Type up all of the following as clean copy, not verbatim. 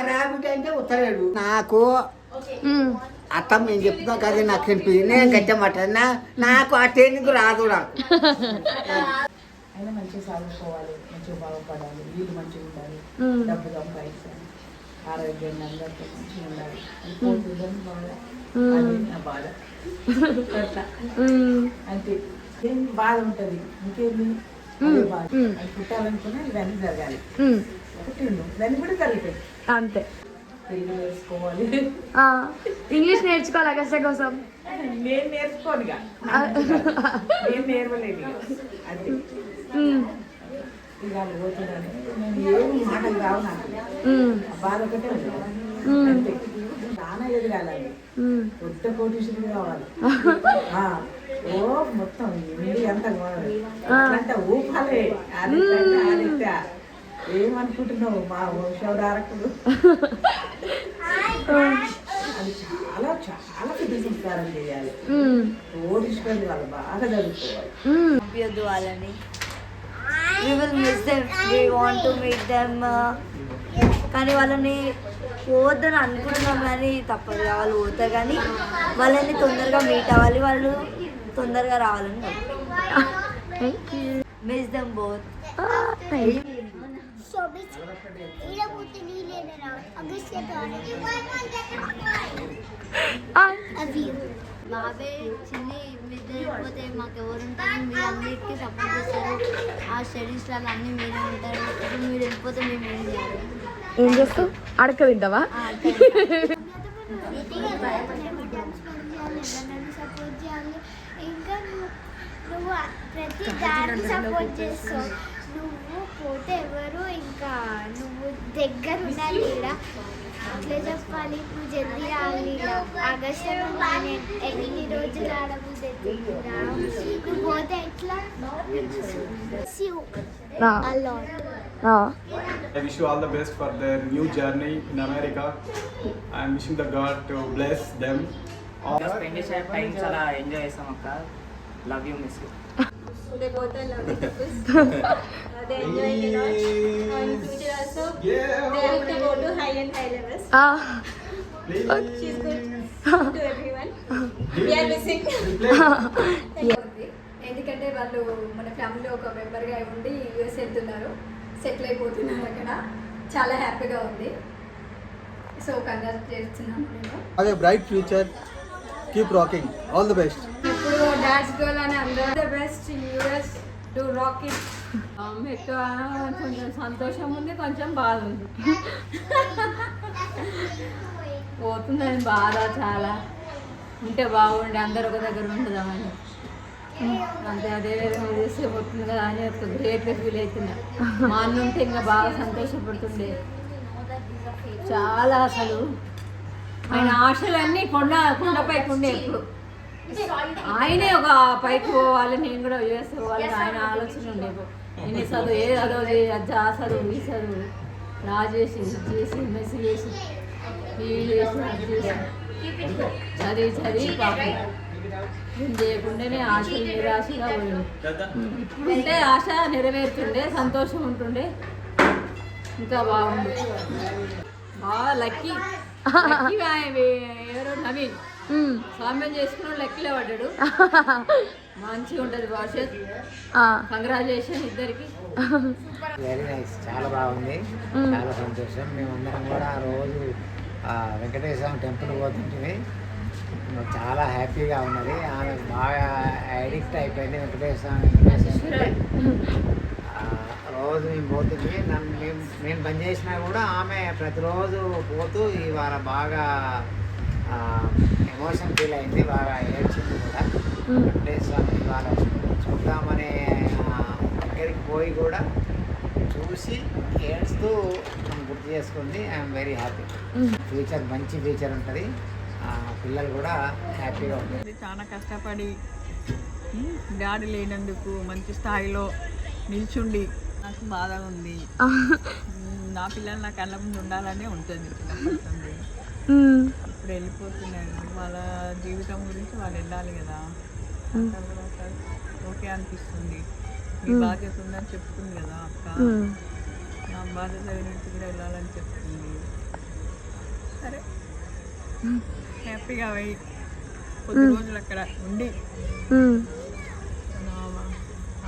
Rabbit అంటే ఉత్తరాడు నాకు అత్త మేము చెప్తాం కదా నాకు అనిపించింది నేను గట్టమాట నాకు ఆ ట్రైనింగ్ రాదు నాకు. అయినా మంచిగా చదువుకోవాలి, మంచిగా బాగుపడాలి, వీళ్ళు మంచిగా ఉండాలి, డబ్బు సంపాదించాలి, ఆరోగ్యంగా అందరితో మంచిగా ఉండాలి అనుకుంటుందని బాధ. అది నా బాధ. అట్లా అంటే ఏం బాధ ఉంటుంది ఇంకేంది అదే బాధ. అది పుట్టాలనుకున్నా ఇవన్నీ జరగాలి. పుట్టిండు దాన్ని కూడా జరిగిపోయి అంతే. తెలుగు నేర్చుకోవాలి, ఇంగ్లీష్ నేర్చుకోవాలి అగస్త్య కోసం. నేను నేర్చుకోనుగా, నేను నేర్వలేదు. అది ఇవాళ పోతుందని నేను ఏమి మాటలు రావు నాకు. బాధ ఒకటే ఉంటుంది అంతే. చాలా ఎదగాలి, కొత్త కోటీశ్వరుడు కావాలి. ఓ మొత్తం ఇండి అంతా అంటే ఊపాలే. ఆదిత్య ఏమనుకుంటున్నావు మా వంశోధారకుడు? అది చాలా చాలా పెద్ద సంస్కారం చేయాలి. కోటీశ్వరుడు వాళ్ళు బాగా చదువుకోవాలి. వాళ్ళని we will miss them, we want to meet them, కానీ వాళ్ళని పోవద్దని అనుకుంటున్నాం కానీ తప్పదు, వాళ్ళు పోతారు. కానీ వాళ్ళని తొందరగా మీట్ అవ్వాలి, వాళ్ళు తొందరగా రావాలని మిస్ దెమ్ బోత్. బాబే చిన్ని మీరిపోతే మాకు ఎవరు ఉంటారు? మీరు అందరికీ సపోర్ట్ చేస్తారు, ఆ స్టడీస్లో అన్నీ మీరే ఉంటారు. ఇప్పుడు మీరు వెళ్ళిపోతే మేము ఏం చేయాలి? ఏం చేస్తావు? అడక తింటావా? సపోర్ట్ చేయాలి. ఇంకా నువ్వు ప్రతి దాన్ని సపోర్ట్ చేస్తావు. నువ్వు పోతే ఎవరు ఇంకా నువ్వు దగ్గర ఉండాలి. ఇక్కడ అట్లా చెప్పాలి. నువ్వు జల్దీ రావాలి. ఆగస్టు ఎన్ని రోజులు ఆడబుద్ది నువ్వు పోతే ఎట్లా? I wish you all the best for their new journey in America. I am wishing the God to bless them. Spend time chala enjoy chesam akka. Love you, miss you. They both are lovely couples. They enjoy a lot. In future also, they have to go to high and high levels. She's good to everyone. We are missing. ఎందుకంటే వాళ్ళు మన ఫ్యామిలీలో ఒక మెంబర్గా ఉండి US వెళ్తున్నారు, settle అయిపోతున్నారు అక్కడ. చాలా హ్యాపీగా ఉంది. సో కంగ్రాట్స్ చేస్తున్నాను నేను. అదే bright future, keep rocking, all the best. ఇప్పుడు డాన్స్ గర్ల్ అని అందరూ the best US to rock it. ఎక్కువ కొంచెం సంతోషం ఉంది, కొంచెం బాధ ఉంది. పోతుందని బాధ చాలా. ఉంటే బాగుండే, అందరు ఒక దగ్గర ఉంటుందామని అంతే. అదే విధంగా చేస్తే పోతుంది కదా అని ఒక గ్రేట్గా ఫీల్ అవుతున్నా. మా అన్న ఉంటే ఇంకా బాగా సంతోషపడుతుండే చాలా. అసలు ఆయన ఆశలన్నీ కొండపైకి ఉండే. ఎప్పుడు ఆయనే ఒక పైకి పోవాలి, నేను కూడా యూఎస్ పోవాలి, ఆయన ఆలోచన ఉండేది. నేను చదువు ఏ చదువు ఆ చదువు ఈ చదువు లా చేసి చేసి మెస్సి చేసి వీళ్ళు చేసి అది చేసి చదివి పాపం నేను చేయకుండానే ఆశలు నిరాశగా పోయింది. ఇప్పుడుంటే ఆశ నెరవేరుతుండే, సంతోషం ఉంటుండే, ఇంకా బాగుంది. బాగా లక్కీ. ఎవరో నవీన్ స్వామ్యం చేసుకున్నాడు, లక్కీలో పడ్డాడు. మంచిగా ఉంటుంది భవిష్యత్. కంగ్రాచులేషన్ ఇద్దరికి. వెరీ నైస్, చాలా బాగుంది, చాలా సంతోషం. మేమందరం కూడా ఆ రోజు వెంకటేశ్వర స్వామి టెంపుల్ పోతుంటే చాలా హ్యాపీగా ఉన్నది. ఆమె బాగా అడిక్ట్ అయిపోయింది వెంకటేశ్వర స్వామి. రోజు మేము పోతుంది, నేను బంద్ చేసినా కూడా ఆమె ప్రతిరోజు పోతూ ఇవాళ బాగా ఎమోషన్ ఫీల్ అయింది, బాగా ఏడ్చింది కూడా. వెంకటేశ్వర స్వామి ఇవాళ చూద్దామనే దగ్గరికి పోయి కూడా చూసి ఏడ్స్తూ గుర్తు చేసుకుంది. I'm very happy. ఫ్యూచర్ మంచి ఫ్యూచర్ ఉంటుంది, పిల్లలు కూడా హ్యాపీగా ఉంటుంది. చాలా కష్టపడి డాడీ లేనందుకు మంచి స్థాయిలో నిల్చుండి నాకు బాధగా ఉంది. నా పిల్లలు నా కళ్ళ ముందు ఉండాలనే ఉంటుంది చిన్నప్పటి. ఇప్పుడు వెళ్ళిపోతున్నాను, వాళ్ళ జీవితం గురించి వాళ్ళు వెళ్ళాలి కదా. తర్వాత ఓకే అనిపిస్తుంది. మీ బాధ్యత ఉందని చెప్తుంది కదా అక్క, నా బాధ్యత గురించి కూడా వెళ్ళాలని చెప్తుంది. సరే హ్యాపీగా అవి కొద్ది రోజులు అక్కడ ఉండి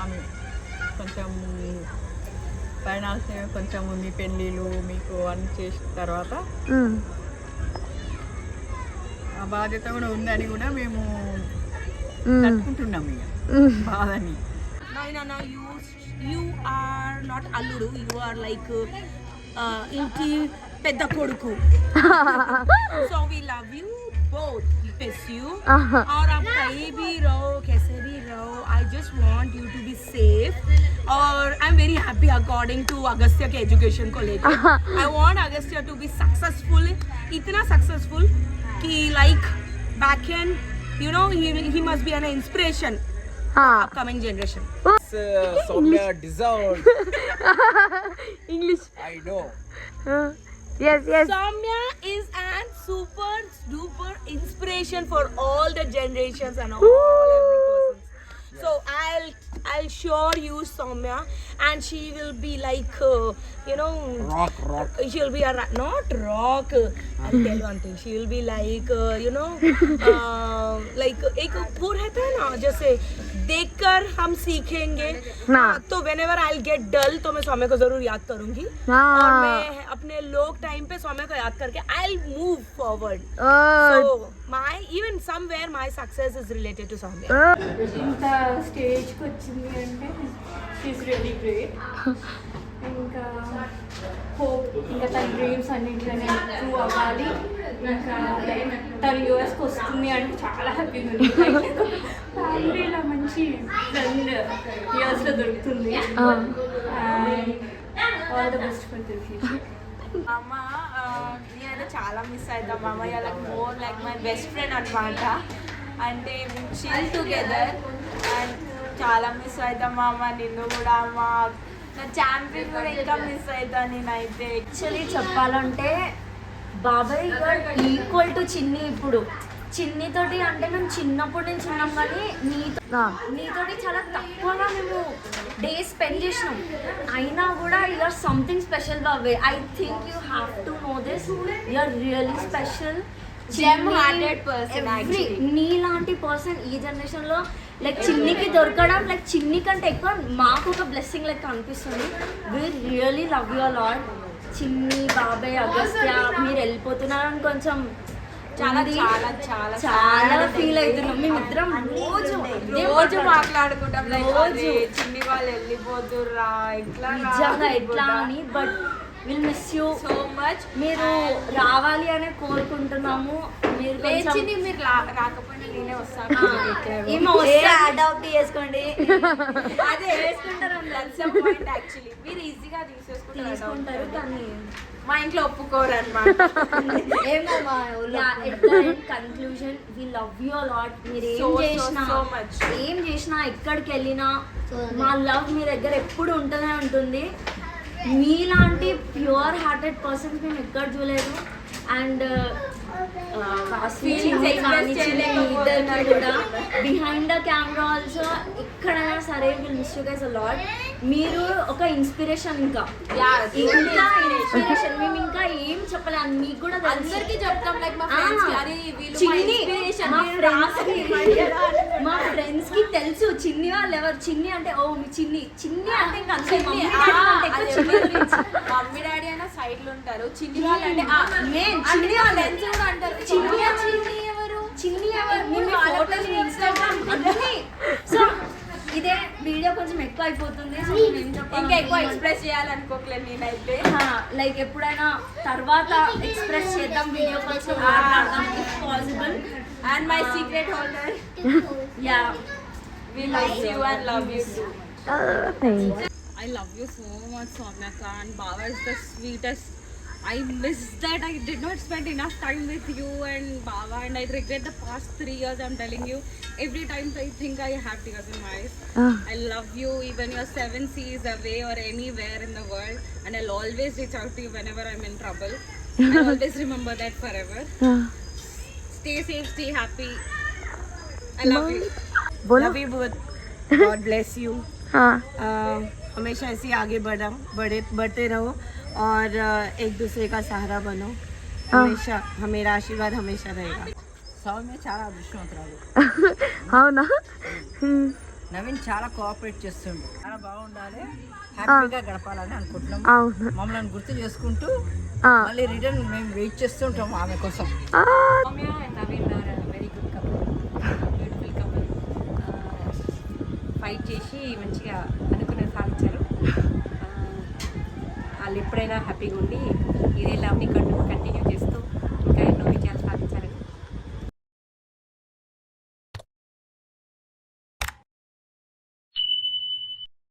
ఆమె కొంచెం ఫైనాన్స్ కొంచెం మీ పెళ్ళిళ్ళు మీకు అన్ని చేసిన తర్వాత ఆ బాధ్యత కూడా ఉందని కూడా మేము తట్టుకుంటున్నాము ఇక బాధని. No, you are not alludu. You are like inti pedda koduku. So we love you both. Miss you. Aur aap kahin bhi raho, kaise bhi raho. I just want you to be safe. Or I'm very happy according to Agastya ke education ko lekar. I want Agastya to be successful. Itna successful ki like back end, you know, he must be an inspiration. Upcoming generation. Soumya deserved. English. I know. Yes. Soumya is an super duper inspiration for all the generations and all every person. So I'll show you Soumya, and she will be like you know, Rock. she'll be not rock. I'll tell you one thing. She will be like you know, like एक वो रहता है ना, जैसे देखकर हम सीखेंगे. तो whenever I'll get dull तो मैं सौम्या को जरूर याद करूंगी. और मैं अपने लोग टाइम पे सौम्या को याद करके I'll move forward. So even somewhere my success is related to Soumya. ఇంత స్టేజ్కి వచ్చింది అంటే షీఈస్ రియలీ గ్రేట్. ఇంకా హోప్ ఇంకా తన డ్రీమ్స్ అన్నింటిలోనే ఇంప్రూవ్ అవ్వాలి. ఇంకా తను యూఎస్కి వస్తుంది అంటే చాలా హ్యాపీగా ఉంది. ఫ్యామిలీలో మంచి ఫ్రెండ్ యూఎస్లో దొరుకుతుంది. All the best for the future. అమ్మ నేనైతే చాలా మిస్ అవుతాం మామయ్య, like more like my best friend అనమాట. అంటే చిల్ టుగెదర్ అండ్ చాలా మిస్ అవుతాం అమ్మ. నిన్ను కూడా అమ్మ, నా ఛాంపియన్ కూడా ఇంకా మిస్ అవుతాను నేనైతే. యాక్చువల్లీ చెప్పాలంటే బాబాయ్ గారు ఈక్వల్ టు చిన్ని. ఇప్పుడు చిన్నితోటి అంటే మేము చిన్నప్పటి నుంచి ఉన్నాం, కానీ నీతోటి చాలా తక్కువగా మేము డేస్ స్పెండ్ చేసినాం. అయినా కూడా యూఆర్ సంథింగ్ స్పెషల్ బాబాయ్. I think you have to know this. You're really special. నీలాంటి పర్సన్ ఈ జనరేషన్లో లైక్ చిన్నికి దొరకడం, లైక్ చిన్ని కంటే ఎక్కువ మాకు ఒక బ్లెస్సింగ్ లెక్క అనిపిస్తుంది. We really love you lot. Chinni, బాబాయ్, అగస్త్య మీరు వెళ్ళిపోతున్నారని కొంచెం చాలా ఫీల్ అవుతున్నాం. మేమిద్దరం రోజు మాట్లాడుకుంటాం రోజు చిన్ని వాళ్ళు వెళ్ళిపోతుర్రా ఎట్లా అని. But will miss you so much. మీరు రావాలి అనే కోరుకుంటున్నాము. మీరు మీరు రాకపోయినా నేనే వస్తాను. అడాప్ట్ చేసుకోండి. అదే వేసుకుంటారు యాక్చువల్లీ. మీరు ఈజీగా తీసుకుంటారు కానీ మా ఇంట్లో ఒప్పుకోరు అనమాట. Conclusion we love you lot. మీరు ఏం చేసినా ఎక్కడికి వెళ్ళినా మా లవ్ మీ దగ్గర ఎప్పుడు ఉంటూనే ఉంటుంది. మీలాంటి ప్యూర్ హార్టెడ్ పర్సన్స్ మేము ఎక్కడ చూడలేదు. అండ్ ఇద్దరు కూడా బిహైండ్ ద కెమెరా ఆల్సో ఎక్కడైనా సరే will miss you guys a lot. మీరు ఒక ఇన్స్పిరేషన్. ఇంకా ఇన్స్పిరేషన్. మేము ఇంకా ఏం చెప్పలేము. మీకు కూడా అందరికీ చెప్తాం లైక్ మా ఫ్రెండ్స్ మా ఫ్రెండ్స్ కి తెలుసు చిన్ని వాళ్ళు ఎవరు. చిన్ని అంటే ఓ మీ చిన్ని అంటే ఇంకా మమ్మీ డాడీ అయినా సైడ్ లో ఉంటారు. చిన్ని వాళ్ళు అంటే చిన్ని వాళ్ళు అంటారు. చిన్ని ఎవరు సో ఇదే వీడియో కొంచెం ఎక్కువ అయిపోతుంది. ఇంకా ఎక్కువ ఎక్స్ప్రెస్ చేయాలనుకోకలేదు నేనైతే. లైక్ ఎప్పుడైనా తర్వాత ఎక్స్ప్రెస్ చేద్దాం వీడియో కొంచెం if possible. And my secret holder. Yeah we love you and love you too. I love you so much, Soumyaka, and Baba is the sweetest. I miss that I did not spend enough time with you and Baba, and I regret the past 3 years. I'm telling you, every time I think I have tears in my eyes. I love you even you're 7 seas away or anywhere in the world, and I'll always reach out to you whenever I'm in trouble. I'll always remember that forever. Stay safe, stay happy. I love you. बोलो love you both, God bless you. हाँ हमेशा ऐसे ही आगे बढ़ते रहो और एक दूसरे का सहारा बनो। हमेशा मेरा आशीर्वाद हमेशा रहेगा। సౌమ్య చాలా అదృష్టవంతురాలు. అవునా నవీన్ చాలా కోఆపరేట్ చేస్తుండు. చాలా బాగుండాలి, హ్యాపీగా గడపాలని అనుకుంటున్నాం. అవును మమ్మల్ని గుర్తు చేసుకుంటూ ఆ. మళ్ళీ రిటర్న్ మేము వెయిట్ చేస్తుంటాం ఆమె కోసం. Soumya and Naveen are very good couple, beautiful couple. Fight చేసి మంచిగా అనుకునే సాధించారు. వాళ్ళు ఎప్పుడైనా హ్యాపీగా ఉండి ఇదే లవ్ని కంటిన్యూ చేస్తూ